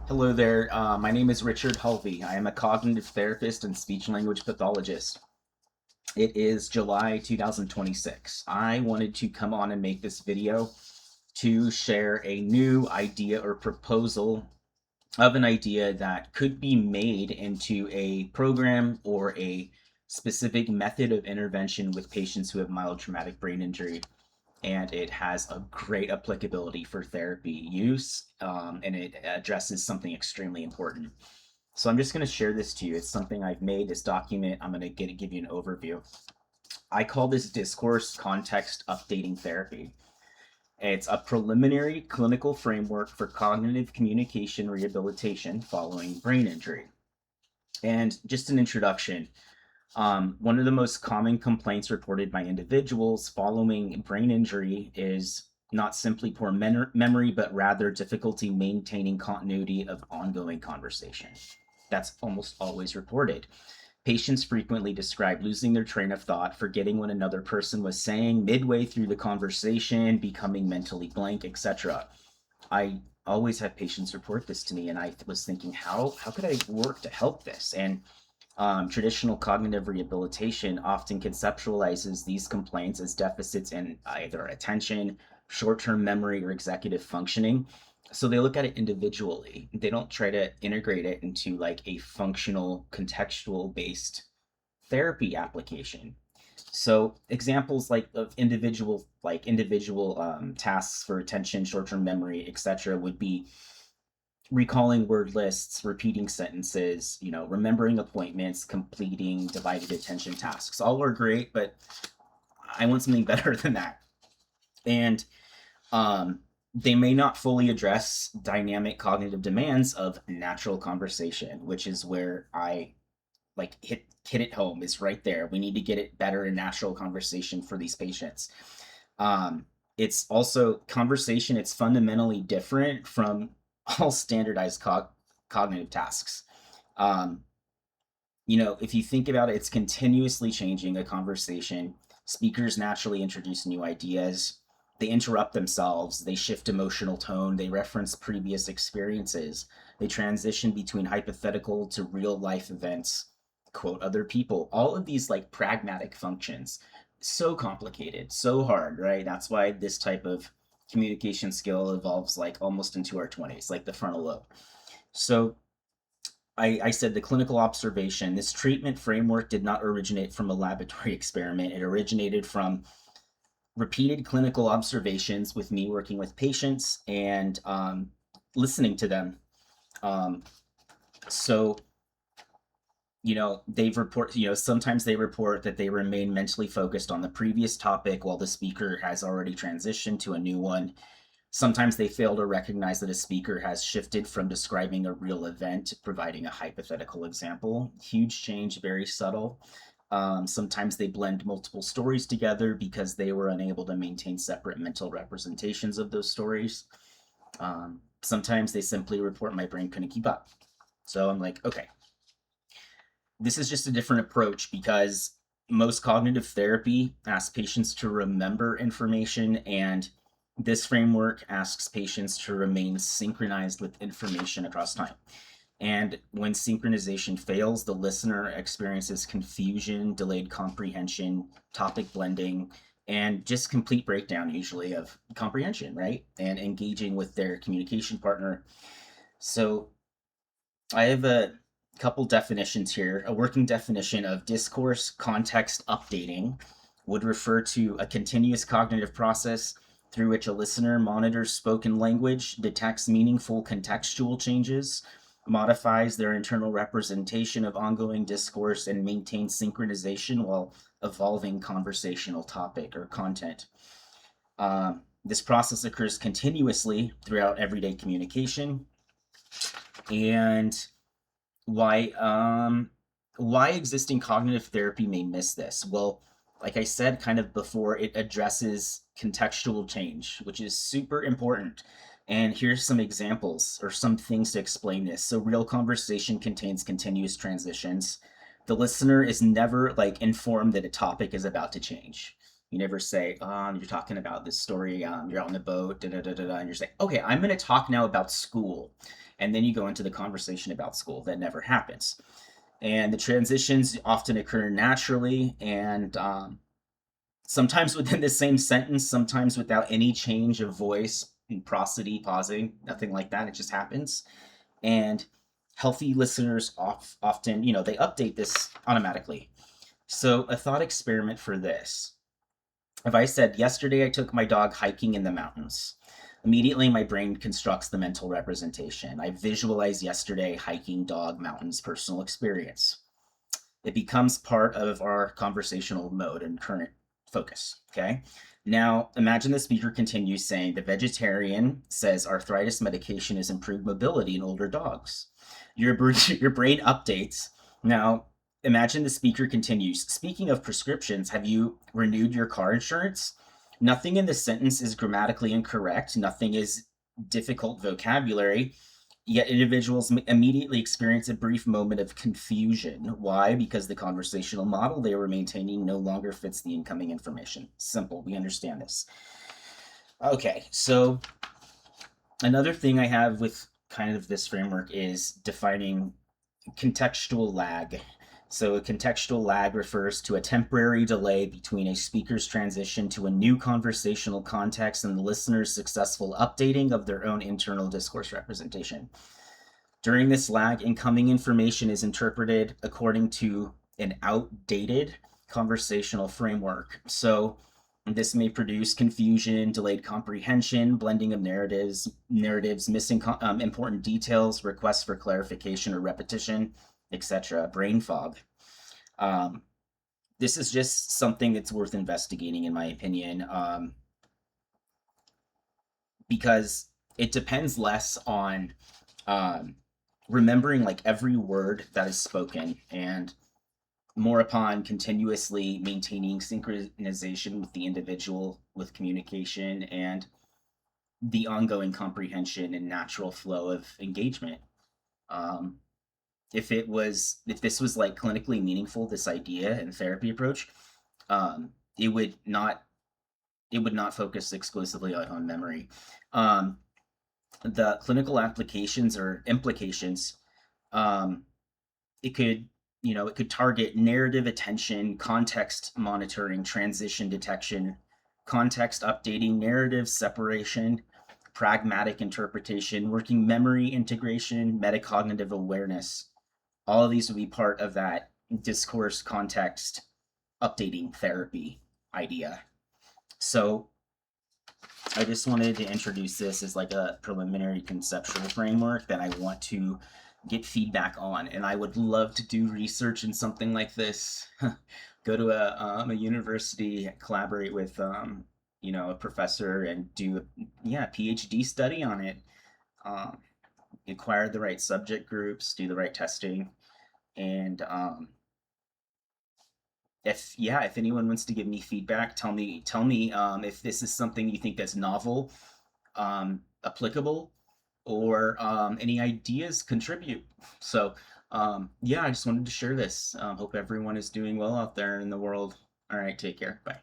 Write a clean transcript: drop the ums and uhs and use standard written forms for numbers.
Hello there. My name is Richard Hulvey. I am a cognitive therapist and speech language pathologist. It is July 2026. I wanted to come on and make this video to share a new idea or proposal of an idea that could be made into a program or a specific method of intervention with patients who have mild traumatic brain injury, and it has a great applicability for therapy use, and it addresses something extremely important. So I'm just going to share this to you. It's something I've made, this document. I'm going to give you an overview. I call this Discourse Context Updating Therapy. It's a preliminary clinical framework for cognitive communication rehabilitation following brain injury. And just an introduction, one of the most common complaints reported by individuals following brain injury is not simply poor memory, but rather difficulty maintaining continuity of ongoing conversation. That's almost always reported. Patients frequently describe losing their train of thought, forgetting what another person was saying midway through the conversation, becoming mentally blank, etc. I always have patients report this to me, and I was thinking, how could I work to help this? And traditional cognitive rehabilitation often conceptualizes these complaints as deficits in either attention, short term memory, or executive functioning. So they look at it individually. They don't try to integrate it into like a functional, contextual based therapy application. So examples like of individual tasks for attention, short term memory, etc., would be recalling word lists, repeating sentences, remembering appointments, completing divided attention tasks. All are great, but I want something better than that. And they may not fully address dynamic cognitive demands of natural conversation, which is where I like hit it home. Is right there. We need to get it better in natural conversation for these patients. It's also conversation. It's fundamentally different from all standardized cognitive tasks. Um, if you think about it, it's continuously changing a conversation. Speakers naturally introduce new ideas. They interrupt themselves. They shift emotional tone. They reference previous experiences. They transition between hypothetical to real life events, quote other people. All of these like pragmatic functions. So complicated, so hard, right? That's why this type of communication skill evolves like almost into our 20s, like the frontal lobe. So I said the clinical observation, this treatment framework did not originate from a laboratory experiment. It originated from repeated clinical observations with me working with patients and listening to them. Um, so, sometimes they report that they remain mentally focused on the previous topic while the speaker has already transitioned to a new one. Sometimes they fail to recognize that a speaker has shifted from describing a real event to providing a hypothetical example. Huge change, very subtle. Sometimes they blend multiple stories together because they were unable to maintain separate mental representations of those stories. Sometimes they simply report my brain couldn't keep up. So I'm like, okay, this is just a different approach because most cognitive therapy asks patients to remember information, and this framework asks patients to remain synchronized with information across time. And when synchronization fails, the listener experiences confusion, delayed comprehension, topic blending, and just complete breakdown, usually, of comprehension, right? And engaging with their communication partner. So I have a couple definitions here. A working definition of discourse context updating would refer to a continuous cognitive process through which a listener monitors spoken language, detects meaningful contextual changes, modifies their internal representation of ongoing discourse, and maintains synchronization while evolving conversational topic or content. This process occurs continuously throughout everyday communication. And why existing cognitive therapy may miss this? Well, like I said kind of before, it addresses contextual change, which is super important. And here's some examples or some things to explain this. So real conversation contains continuous transitions. The listener is never like informed that a topic is about to change. You never say, you're talking about this story, you're out on the boat, da da da da, and you're saying, okay, I'm going to talk now about school. and then you go into the conversation about school. That never happens. And the transitions often occur naturally and sometimes within the same sentence, sometimes without any change of voice, prosody, pausing, nothing like that. It just happens. And healthy listeners often, they update this automatically. So a thought experiment for this. If I said, yesterday I took my dog hiking in the mountains, immediately my brain constructs the mental representation. I visualize yesterday hiking dog mountains personal experience. It becomes part of our conversational mode and current focus. Okay. Now, imagine the speaker continues saying, the vegetarian says arthritis medication has improved mobility in older dogs. Your brain updates. Now, imagine the speaker continues, speaking of prescriptions, have you renewed your car insurance? Nothing in the sentence is grammatically incorrect. Nothing is difficult vocabulary. Yet individuals immediately experience a brief moment of confusion. Why? Because the conversational model they were maintaining no longer fits the incoming information. Simple. We understand this. Okay, so another thing I have with kind of this framework is defining contextual lag. So a contextual lag refers to a temporary delay between a speaker's transition to a new conversational context and the listener's successful updating of their own internal discourse representation. During this lag, incoming information is interpreted according to an outdated conversational framework. So this may produce confusion, delayed comprehension, blending of narratives, missing important details, requests for clarification or repetition, etc. Brain fog. This is just something that's worth investigating, in my opinion, because it depends less on remembering like every word that is spoken and more upon continuously maintaining synchronization with the individual, with communication and the ongoing comprehension and natural flow of engagement. If this was like clinically meaningful, this idea and therapy approach, it would not focus exclusively on memory. The clinical applications or implications, it could target narrative attention, context monitoring, transition detection, context updating, narrative separation, pragmatic interpretation, working memory integration, metacognitive awareness. All of these would be part of that discourse context updating therapy idea. So I just wanted to introduce this as like a preliminary conceptual framework that I want to get feedback on, and I would love to do research in something like this. Go to a university, collaborate with a professor, and do a PhD study on it. Acquire the right subject groups, do the right testing, and if anyone wants to give me feedback, tell me if this is something you think that's novel, applicable, or any ideas, contribute. So I just wanted to share this. Hope everyone is doing well out there in the world. All right, take care. Bye.